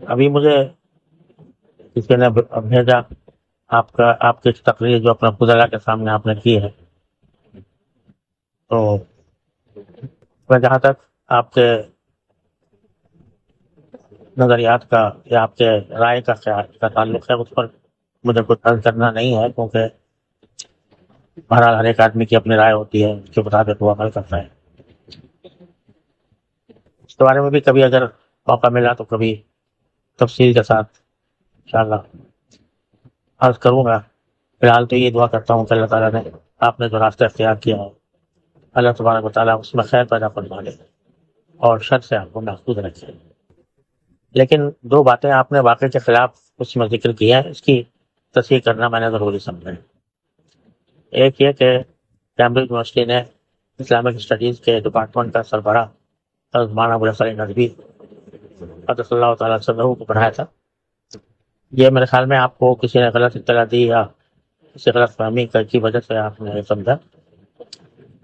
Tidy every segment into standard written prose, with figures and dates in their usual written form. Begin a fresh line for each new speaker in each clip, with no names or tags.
ابھی مجھے کسی نے بھیجا آپ کی تقریر جو اپنے فضلا کے سامنے آپ نے کی ہے، تو میں جہاں تک آپ کے نظریات کا یا آپ کے رائے کا تعلق ہے، اس پر مجھے کچھ عرض کرنا نہیں ہے، کیونکہ بہرحال ہر ایک آدمی کی اپنی رائے ہوتی ہے، اس کے مطابق وہ عمل کرتا ہے۔ اس کے بارے میں بھی کبھی اگر موقع ملا تو کبھی تفصیل کے ساتھ انشاءاللہ عرض کروں گا۔ فی الحال تو یہ دعا کرتا ہوں کہ اللہ تعالیٰ نے آپ نے جو راستہ اختیار کیا ہے، اللہ تبارک و تعالیٰ اس میں خیر پیدا فرما لے اور شر سے آپ کو محفوظ رکھے۔ لیکن دو باتیں آپ نے واقعے کے خلاف اس میں ذکر کیا ہے، اس کی تصحیح کرنا میں نے ضروری سمجھا ہے۔ ایک یہ کہ کیمبرج یونیورسٹی نے اسلامک اسٹڈیز کے ڈپارٹمنٹ کا سربراہ حضرت مولانا ابو الحسن ندوی قدس اللہ تعالیٰ عنہ کو بنایا تھا۔ یہ میرے خیال میں آپ کو کسی نے غلط اطلاع دی یا کسی غلط فہمی کی وجہ سے آپ نے سمجھا۔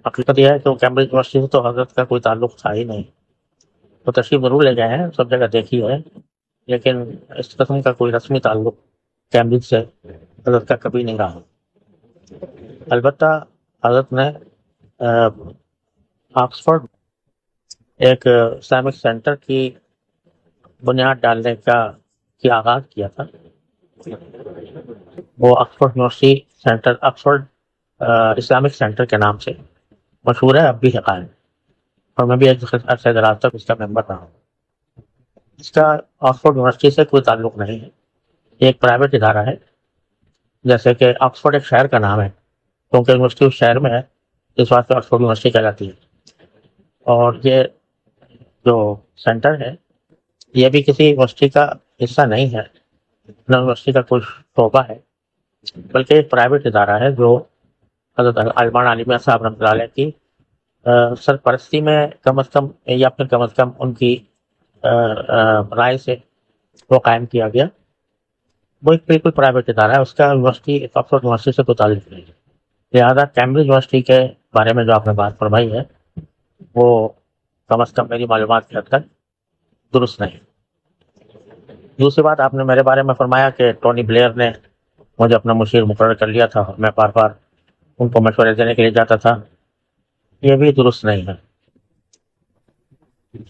حقیقت یہ ہے کہ کیمبرج یونیورسٹی سے تو حضرت کا کوئی تعلق تھا ہی نہیں۔ وہ تشریف ضرور لے گئے ہیں، سب جگہ دیکھی ہے، لیکن اس قسم کا کوئی رسمی تعلق کیمبرج سے حضرت کا کبھی نہیں رہا۔ البتہ حضرت نے آکسفورڈ ایک اسلامک سینٹر کی بنیاد ڈالنے کی آغاز کیا تھا۔ وہ Oxford university centre, Oxford Islamic centre کے نام سے مشہور ہے، اب بھی ہے قائم، اور میں بھی ایک عرصے دراز تک اس کا ممبر رہا ہوں۔ اس کا آکسفورڈ یونیورسٹی سے کوئی تعلق نہیں ہے، یہ ایک پرائیویٹ ادارہ ہے۔ جیسے کہ آکسفورڈ ایک شہر کا نام ہے، کیونکہ یونیورسٹی اس شہر میں ہے، اس واسطے آکسفورڈ یونیورسٹی کہلاتی ہے۔ اور یہ جو سینٹر ہے یہ بھی کسی یونیورسٹی کا حصہ نہیں ہے، نہ یونیورسٹی کا کوئی شعبہ ہے، بلکہ ایک پرائیویٹ ادارہ ہے جو حضرت علامہ عالمیہ صاحب رحمۃ اللہ علیہ کی سرپرستی میں کم از کم یا پھر کم از کم ان کی رائے سے وہ قائم کیا گیا۔ وہ ایک بالکل پرائیویٹ ادارہ ہے، اس کا یونیورسٹی آکسفورڈ یونیورسٹی سے کوئی تعلق نہیں ہے۔ لہٰذا کیمبرج یونیورسٹی کے بارے میں جو آپ نے بات فرمائی ہے وہ کم از کم میری معلومات کی حد تک درست نہیں۔ دوسری بات، آپ نے میرے بارے میں فرمایا کہ ٹونی بلیئر نے مجھے اپنا مشیر مقرر کر لیا تھا اور میں بار بار ان کو مشورے دینے کے لیے جاتا تھا، یہ بھی درست نہیں ہے۔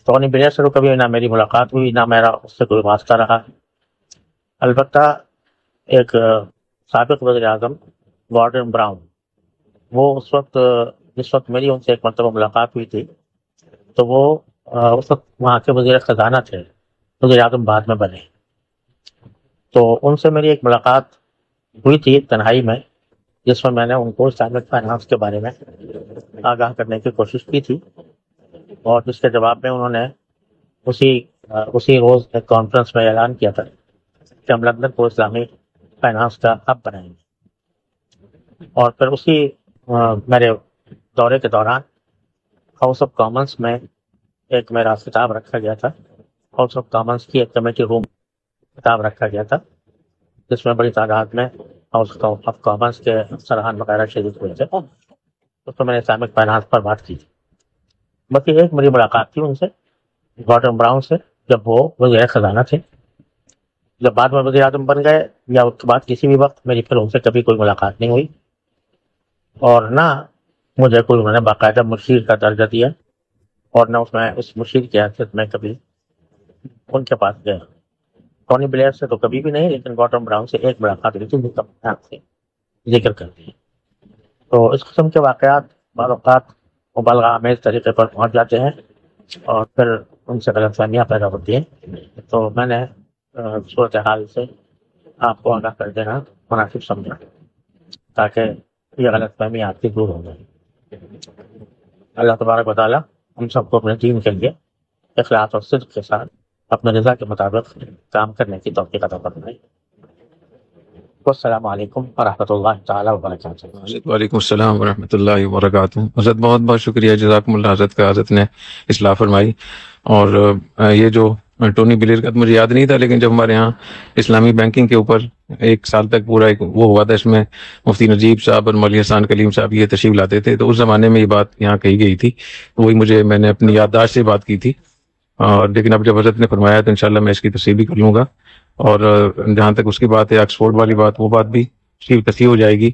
ٹونی بلیئر سے تو کبھی نہ میری ملاقات ہوئی، نہ میرا اس سے کوئی واسطہ رہا۔ البتہ ایک سابق وزیر اعظم گارڈن براؤن، وہ جس وقت میری ان سے ایک مرتبہ ملاقات ہوئی تھی تو وہ اس وقت وہاں کے وزیر خزانہ تھے، وزیر اعظم بعد میں بنے۔ تو ان سے میری ایک ملاقات ہوئی تھی تنہائی میں، جس میں نے ان کو اسلامک فائنانس کے بارے میں آگاہ کرنے کی کوشش کی تھی، اور جس کے جواب میں انہوں نے اسی روز ایک کانفرنس میں اعلان کیا تھا کہ ہم لندن کو اسلامی فائنانس کا ہب بنائیں گے۔ اور پھر اسی میرے دورے کے دوران ہاؤس آف کامنس میں ایک میرا خطاب رکھا گیا تھا، ہاؤس آف کامنس کی ایک کمیٹی روم خطاب رکھا گیا تھا، جس میں بڑی تعداد میں ہاؤس آف کامنس کے افسران وغیرہ شریک ہوئے تھے۔ اس میں نے اسلامک فائنانس پر بات کی تھی۔ باقی ایک میری ملاقات تھی ان سے، گارڈن براؤن سے، جب وہ وزیر خزانہ تھے۔ جب بعد میں وزیر اعظم بن گئے یا اس کے بعد کسی بھی وقت میری پھر ان سے کبھی کوئی ملاقات نہیں ہوئی، اور نہ مجھے کوئی انہوں نے باقاعدہ مشیر کا درجہ دیا، اور نہ اس مشیر کی حیثیت میں کبھی ان کے پاس گیا۔ ٹونی بلیئر سے تو کبھی بھی نہیں، لیکن گارڈن براؤن سے ایک ملاقات ہوئی تھی، جس کا میں آپ سے ذکر کرتی ہے۔ تو اس قسم کے واقعات بعض اوقات مبالغہ آمیز طریقے پر پہنچ جاتے ہیں اور پھر ان سے غلط فہمیاں پیدا ہوتی ہیں۔ تو میں نے صورتحال سے آپ کو آگاہ کر دینا مناسب سمجھا، تاکہ یہ غلط فہمی آپ کی دور ہو جائے۔ اللہ تبارک و تعالیٰ ہم سب کو اپنے دین کے لیے اخلاص اور صدق کے ساتھ اپنے رضا کے مطابق کام کرنے کی توفیق عطا فرمائے۔ السلام علیکم ورحمۃ اللہ تعالیٰ وبرکاتہ۔
وعلیکم السلام ورحمۃ اللہ وبرکاتہ۔ حضرت بہت بہت شکریہ، جزاکم اللہ حضرت کا، حضرت نے اصلاح فرمائی۔ اور یہ جو ٹونی بلیئر کا تو مجھے یاد نہیں تھا، لیکن جب ہمارے ہاں اسلامی بینکنگ کے اوپر ایک سال تک پورا ایک وہ ہوا تھا، اس میں مفتی نجیب صاحب اور مولوی حسان کلیم صاحب یہ تشریف لاتے تھے، تو اس زمانے میں یہ بات یہاں کہی گئی تھی، وہی میں نے اپنی یادداشت سے بات کی تھی لیکن اب جب حضرت نے فرمایا تو انشاءاللہ میں اس کی تصحیح بھی کر لوں گا، اور جہاں تک اس کی بات ہے آکسفورڈ والی بات، وہ بات بھی اس کی تصحیح ہو جائے گی،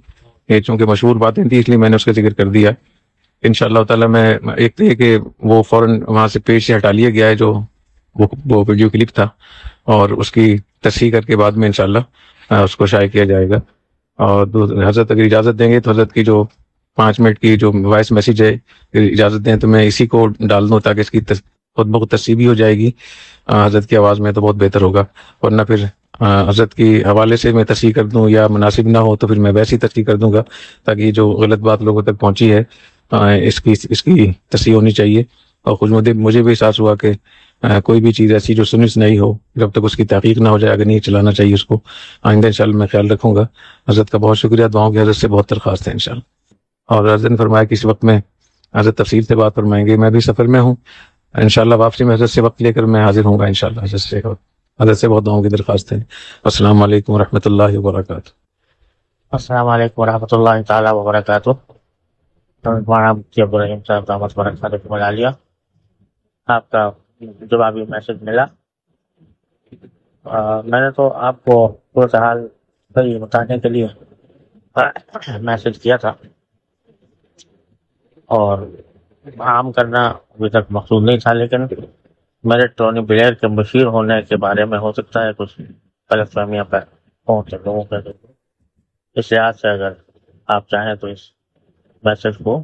یہ چونکہ مشہور باتیں تھیں اس لیے میں نے اس کا ذکر کر دیا۔ انشاءاللہ تعالیٰ میں ایک تو یہ کہ وہ فوراً وہاں سے پیج سے ہٹا لیا گیا ہے جو وہ ویڈیو کلپ تھا، اور اس کی تصحیح کر کے بعد میں انشاءاللہ اس کو شائع کیا جائے گا۔ اور حضرت اگر اجازت دیں گے تو حضرت کی جو 5 منٹ کی جو وائس میسیج ہے، اجازت دیں تو میں اسی کو ڈال دوں تاکہ اس کی خود بخود تصحیح بھی ہو جائے گی حضرت کی آواز میں، تو بہت بہتر ہوگا، ورنہ پھر حضرت کی حوالے سے میں تصحیح کر دوں یا مناسب نہ ہو تو پھر میں ویسی تصحیح کر دوں گا، تاکہ یہ جو غلط بات لوگوں تک پہنچی ہے اس کی تصحیح ہونی چاہیے۔ اور خود مجھے بھی احساس ہوا کہ کوئی بھی چیز ایسی جو سنی سنائی ہو، جب تک اس کی تحقیق نہ ہو جائے آگے نہیں چلانا چاہیے اس کو۔ آئندہ انشاءاللہ میں خیال رکھوں گا۔ حضرت کا بہت شکریہ، دعاؤں کی حضرت سے بہت درخواست ہے انشاءاللہ۔ اور حضرت نے فرمایا کہ اس وقت میں حضرت تفصیل سے بات فرمائیں گے، میں بھی سفر میں ہوں، انشاءاللہ واپسی میں حضرت سے وقت لے کر میں حاضر ہوں گا انشاءاللہ۔ حضرت سے بہت دعاؤں کی درخواست ہے۔ السلام علیکم ورحمۃ اللہ وبرکاتہ۔
السلام علیکم ورحمۃ اللہ تعالیٰ وبرکاتہ۔ مولانا مفتی عبدالرحیم صاحب دامت برکاتہ ملا لیا، آپ کا جوابی میسج ملا۔ میں نے تو آپ کو صورتحال صحیح بتانے کے لیے میسج کیا تھا، اور عام کرنا ابھی تک مقصود نہیں تھا، لیکن میرے ٹونی بلیر کے مشیر ہونے کے بارے میں ہو سکتا ہے کچھ غلط فہمیاں پہنچے لوگوں کے۔ اس لحاظ سے اگر آپ چاہیں تو اس میسج کو